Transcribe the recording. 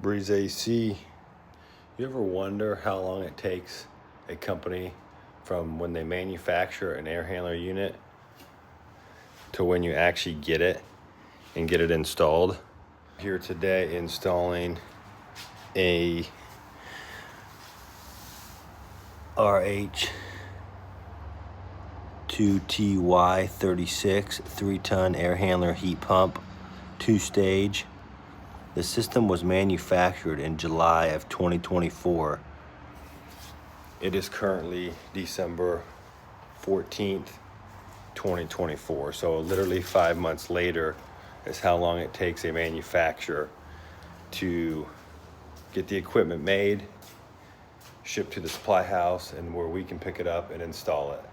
Breeze AC. You ever wonder how long it takes a company from when they manufacture an air handler unit to when you actually get it and get it installed? Here today installing a RH 2TY36 3-ton air handler heat pump, 2-stage. The system was manufactured in July of 2024. It is currently December 14th, 2024. So literally 5 months later is how long it takes a manufacturer to get the equipment made, shipped to the supply house, and where we can pick it up and install it.